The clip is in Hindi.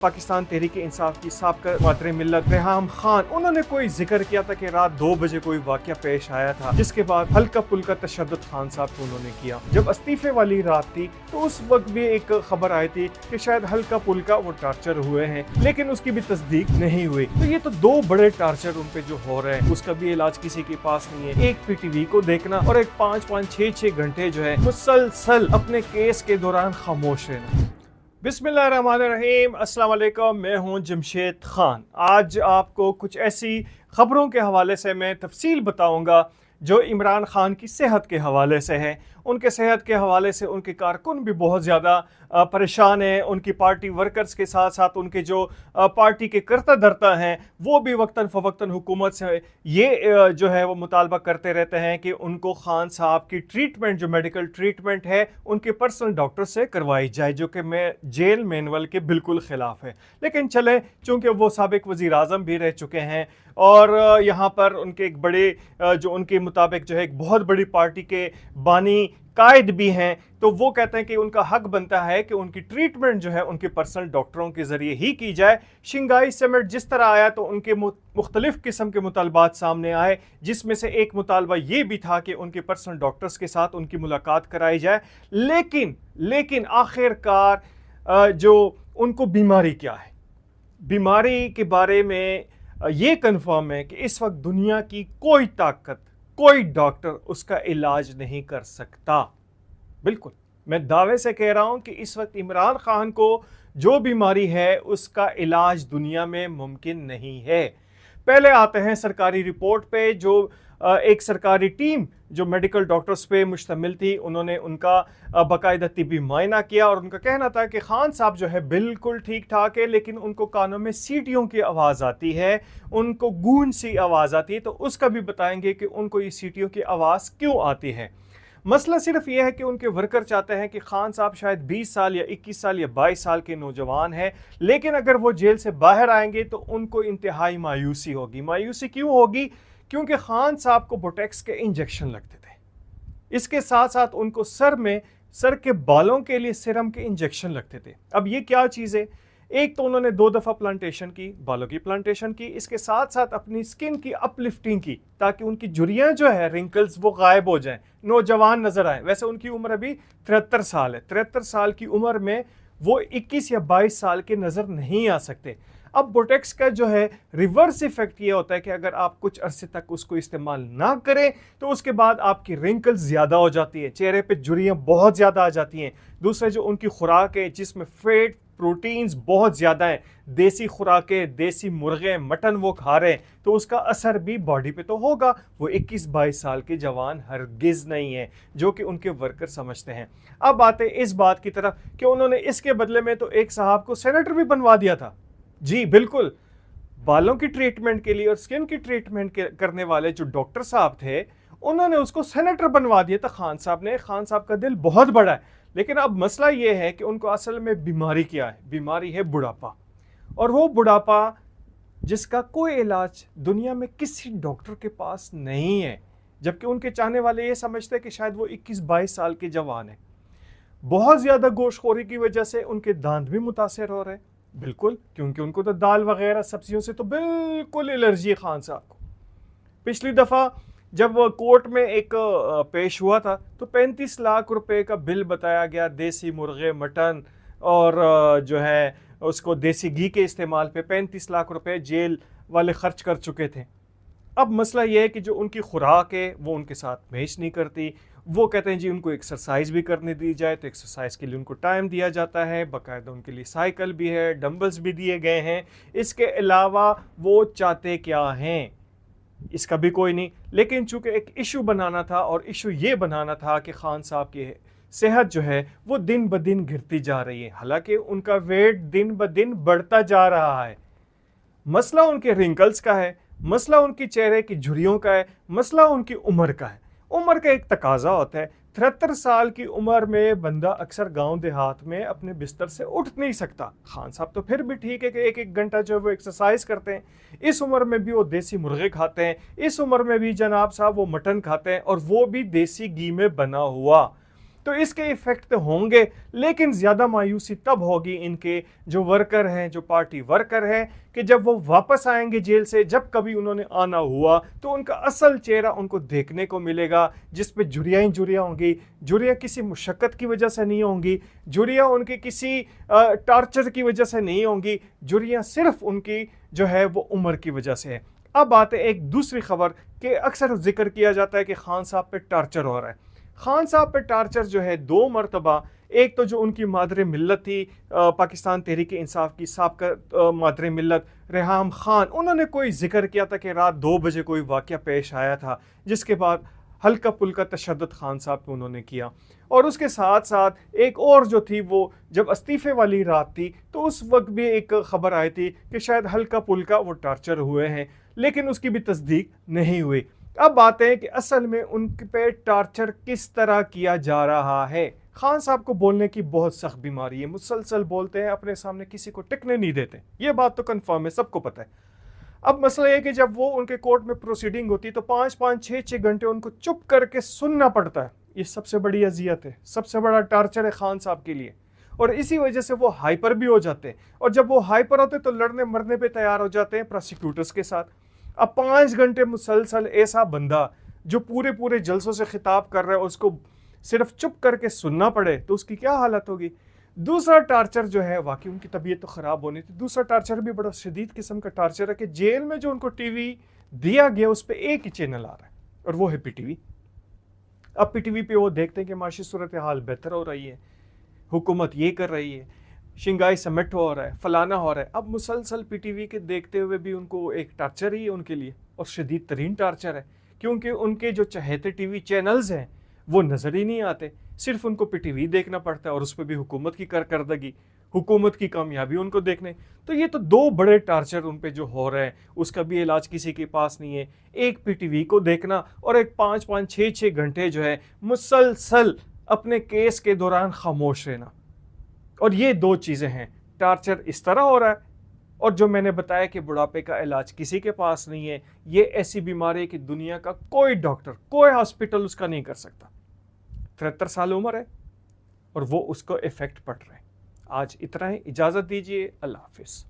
पाकिस्तान तहरीक-ए-इंसाफ की साबका वातरे मिल्लत रेहाम खान, उन्होंने कोई जिक्र किया था कि रात 2 बजे कोई वाकया पेश आया था, जिसके बाद हल्का पुल्का तशद्दुद खान साहब को उन्होंने किया। जब इस्तीफे वाली रात थी तो उस वक्त भी एक खबर आई थी कि शायद हल्का पुल्का वो टार्चर हुए हैं, लेकिन उसकी भी तस्दीक नहीं हुई। तो ये तो 2 बड़े टार्चर उन पे जो हो रहे हैं, उसका भी इलाज किसी के पास नहीं है। एक पीटीवी को देखना और एक 5-5, 6-6 घंटे जो है मुसलसल अपने केस के दौरान खामोश रहना। बिस्मिल्लाहिर्रहमानिर्रहीम, अस्सलाम वालेकुम, मैं हूं जमशेद खान। आज आपको कुछ ऐसी खबरों के हवाले से मैं तफसील बताऊंगा जो इमरान खान की सेहत के हवाले से है। उनके सेहत के हवाले से उनके कारकुन भी बहुत ज़्यादा परेशान हैं। उनकी पार्टी वर्कर्स के साथ साथ उनके जो पार्टी के करता धरता हैं वो भी वक्तन फ़वक्तन हुकूमत से ये जो है वो मुतालबा करते रहते हैं कि उनको खान साहब की ट्रीटमेंट, जो मेडिकल ट्रीटमेंट है, उनके पर्सनल डॉक्टर से करवाई जाए, जो कि मैं जेल मैनुअल के बिल्कुल ख़िलाफ़ है। लेकिन चले, चूँकि वो साबिक वज़ीर आज़म भी रह चुके हैं और यहाँ पर उनके एक बड़े जो उनके मुताबिक जो है एक बहुत बड़ी पार्टी के बानी कायद भी हैं, तो वो कहते हैं कि उनका हक बनता है कि उनकी ट्रीटमेंट जो है उनके पर्सनल डॉक्टरों के ज़रिए ही की जाए। शिंगाई समिट जिस तरह आया तो उनके मुख्तलिफ़ किस्म के मुतालबात सामने आए, जिसमें से एक मुतालबा ये भी था कि उनके पर्सनल डॉक्टर्स के साथ उनकी मुलाकात कराई जाए। लेकिन आखिरकार जो उनको बीमारी क्या है, बीमारी के बारे में ये कन्फर्म है कि इस वक्त दुनिया की कोई ताकत, कोई डॉक्टर उसका इलाज नहीं कर सकता। बिल्कुल, मैं दावे से कह रहा हूं कि इस वक्त इमरान खान को जो बीमारी है उसका इलाज दुनिया में मुमकिन नहीं है। पहले आते हैं सरकारी रिपोर्ट पे, जो एक सरकारी टीम जो मेडिकल डॉक्टर्स पे मुश्तमिल थी, उन्होंने उनका बाकायदा तिब्बी मुआयना किया और उनका कहना था कि खान साहब जो है बिल्कुल ठीक ठाक है, लेकिन उनको कानों में सीटियों की आवाज़ आती है, उनको गूंज सी आवाज़ आती है। तो उसका भी बताएंगे कि उनको ये सीटियों की आवाज़ क्यों आती है। मसला सिर्फ यह है कि उनके वर्कर चाहते हैं कि खान साहब शायद 20 साल या 21 साल या 22 साल के नौजवान हैं, लेकिन अगर वो जेल से बाहर आएंगे तो उनको इंतहाई मायूसी होगी। मायूसी क्यों होगी? क्योंकि खान साहब को बोटेक्स के इंजेक्शन लगते थे, इसके साथ साथ उनको सर के बालों के लिए सिरम के इंजेक्शन लगते थे। अब ये क्या चीज़ है? एक तो उन्होंने 2 दफ़ा प्लांटेशन की, बालों की प्लांटेशन की, इसके साथ साथ अपनी स्किन की अपलिफ्टिंग की ताकि उनकी झुर्रियाँ जो है, रिंकल्स, वो गायब हो जाएं, नौजवान नजर आए। वैसे उनकी उम्र अभी 73 साल है। 73 साल की उम्र में वो 21 या 22 साल के नज़र नहीं आ सकते। अब बोटेक्स का जो है रिवर्स इफेक्ट ये होता है कि अगर आप कुछ अरसे तक उसको इस्तेमाल ना करें तो उसके बाद आपकी रिंकल्स ज़्यादा हो जाती है, चेहरे पे झुर्रियाँ बहुत ज़्यादा आ जाती हैं। दूसरे जो उनकी खुराक है जिसमें फैट, प्रोटीन्स बहुत ज़्यादा हैं, देसी खुराकें, देसी मुर्गे, मटन वो खा रहे हैं, तो उसका असर भी बॉडी पे तो होगा। वो 21-22 साल के जवान हरगिज़ नहीं है, जो कि उनके वर्कर समझते हैं। अब आते इस बात की तरफ कि उन्होंने इसके बदले में तो एक साहब को सेनेटर भी बनवा दिया था। जी बिल्कुल, बालों की ट्रीटमेंट के लिए और स्किन की ट्रीटमेंट करने वाले जो डॉक्टर साहब थे, उन्होंने उसको सेनेटर बनवा दिया था खान साहब ने। खान साहब का दिल बहुत बड़ा है, लेकिन अब मसला ये है कि उनको असल में बीमारी क्या है? बीमारी है बुढ़ापा, और वो बुढ़ापा जिसका कोई इलाज दुनिया में किसी डॉक्टर के पास नहीं है, जबकि उनके चाहने वाले ये समझते हैं कि शायद वो 21-22 साल के जवान हैं। बहुत ज़्यादा गोश्तखोरी की वजह से उनके दांत भी मुतासर हो रहे हैं। बिल्कुल, क्योंकि उनको तो दाल वगैरह सब्जियों से तो बिल्कुल एलर्जी है खान साहब को। पिछली दफ़ा जब कोर्ट में एक पेश हुआ था तो 35 लाख रुपए का बिल बताया गया, देसी मुर्गे, मटन और जो है उसको देसी घी के इस्तेमाल पे 35 लाख रुपए जेल वाले खर्च कर चुके थे। अब मसला यह है कि जो उनकी खुराक है वो उनके साथ मैच नहीं करती। वो कहते हैं जी उनको एक्सरसाइज भी करने दी जाए, तो एक्सरसाइज के लिए उनको टाइम दिया जाता है, बाकायदा उनके लिए साइकिल भी है, डंबल्स भी दिए गए हैं। इसके अलावा वो चाहते क्या हैं इसका भी कोई नहीं। लेकिन चूंकि एक इशू बनाना था, और इशू ये बनाना था कि खान साहब की सेहत जो है वो दिन ब दिन गिरती जा रही है, हालांकि उनका वेट दिन ब दिन बढ़ता जा रहा है। मसला उनके रिंकल्स का है, मसला उनकी चेहरे की झुर्रियों का है, मसला उनकी उम्र का है। उम्र का एक तकाजा होता है। 73 साल की उम्र में बंदा अक्सर गांव देहात में अपने बिस्तर से उठ नहीं सकता। खान साहब तो फिर भी ठीक है कि 1-1 घंटा जो है वो एक्सरसाइज करते हैं। इस उम्र में भी वो देसी मुर्गे खाते हैं, इस उम्र में भी जनाब साहब वो मटन खाते हैं, और वो भी देसी घी में बना हुआ। तो इसके इफेक्ट तो होंगे, लेकिन ज़्यादा मायूसी तब होगी इनके जो वर्कर हैं, जो पार्टी वर्कर हैं, कि जब वो वापस आएंगे जेल से, जब कभी उन्होंने आना हुआ तो उनका असल चेहरा उनको देखने को मिलेगा, जिस पे झुर्रियाँ ही झुर्रियाँ होंगी। झुर्रियाँ किसी मुशक्क़त की वजह से नहीं होंगी, झुर्रियाँ उनके किसी टार्चर की वजह से नहीं होंगी, झुर्रियाँ सिर्फ उनकी जो है वो उम्र की वजह से है। अब आते एक दूसरी खबर कि अक्सर जिक्र किया जाता है कि खान साहब पे टार्चर हो रहा है। खान साहब पे टार्चर जो है 2 मरतबा, एक तो जो उनकी मादर मिल्लत थी पाकिस्तान तहरीक इंसाफ की साबका मादर मिल्लत रेहाम खान, उन्होंने कोई जिक्र किया था कि रात 2 बजे कोई वाक़या पेश आया था, जिसके बाद हल्का पुल्का तशद्दुद खान साहब पे उन्होंने किया। और उसके साथ साथ एक और जो थी, वो जब इस्तीफ़े वाली रात थी तो उस वक्त भी एक ख़बर आई थी कि शायद हल्का पुल्का वो टार्चर हुए हैं, लेकिन उसकी भी तस्दीक नहीं हुई। अब बात है कि असल में उन पे टार्चर किस तरह किया जा रहा है। खान साहब को बोलने की बहुत सख्त बीमारी है, मुसलसल बोलते हैं, अपने सामने किसी को टिकने नहीं देते, ये बात तो कन्फर्म है, सबको पता है। अब मसला ये कि जब वो उनके कोर्ट में प्रोसीडिंग होती है तो 5-5, 6-6 घंटे उनको चुप करके सुनना पड़ता है। ये सबसे बड़ी अजियत है, सबसे बड़ा टार्चर है खान साहब के लिए, और इसी वजह से वो हाइपर भी हो जाते हैं, और जब वो हाइपर होते तो लड़ने मरने पे तैयार हो जाते हैं प्रोसिक्यूटर्स के साथ। अब 5 घंटे मुसलसल ऐसा बंदा जो पूरे पूरे जलसों से खिताब कर रहा है, उसको सिर्फ चुप करके सुनना पड़े तो उसकी क्या हालत होगी। दूसरा टार्चर जो है, वाकई उनकी तबीयत तो ख़राब होनी थी, दूसरा टार्चर भी बड़ा शदीद किस्म का टार्चर है कि जेल में जो उनको टीवी दिया गया उस पर एक ही चैनल आ रहा है, और वो है पीटीवी। अब पीटीवी पे वो देखते हैं कि माशी सूरत हाल बेहतर हो रही है, हुकूमत ये कर रही है, शंघाई समिट हो रहा है, फलाना हो रहा है। अब मुसलसल पीटीवी के देखते हुए भी उनको एक टार्चर ही है उनके लिए, और शदीद तरीन टार्चर है, क्योंकि उनके जो चहेते टीवी चैनल्स हैं वो नज़र ही नहीं आते, सिर्फ उनको पीटीवी देखना पड़ता है, और उस पर भी हुकूमत की कारकर्दगी, हुकूमत की कामयाबी उनको देखने। तो ये तो 2 बड़े टार्चर उन पे जो हो रहे हैं, उसका भी इलाज किसी के पास नहीं है। एक पीटीवी को देखना और एक 5-5, 6-6 घंटे जो है मुसलसल अपने केस के दौरान खामोश रहना, और ये 2 चीज़ें हैं। टार्चर इस तरह हो रहा है, और जो मैंने बताया कि बुढ़ापे का इलाज किसी के पास नहीं है। ये ऐसी बीमारी है कि दुनिया का कोई डॉक्टर, कोई हॉस्पिटल उसका नहीं कर सकता। 73 साल उम्र है और वो उसको इफेक्ट पड़ रहा है। आज इतना ही, इजाज़त दीजिए, अल्लाह हाफिज़।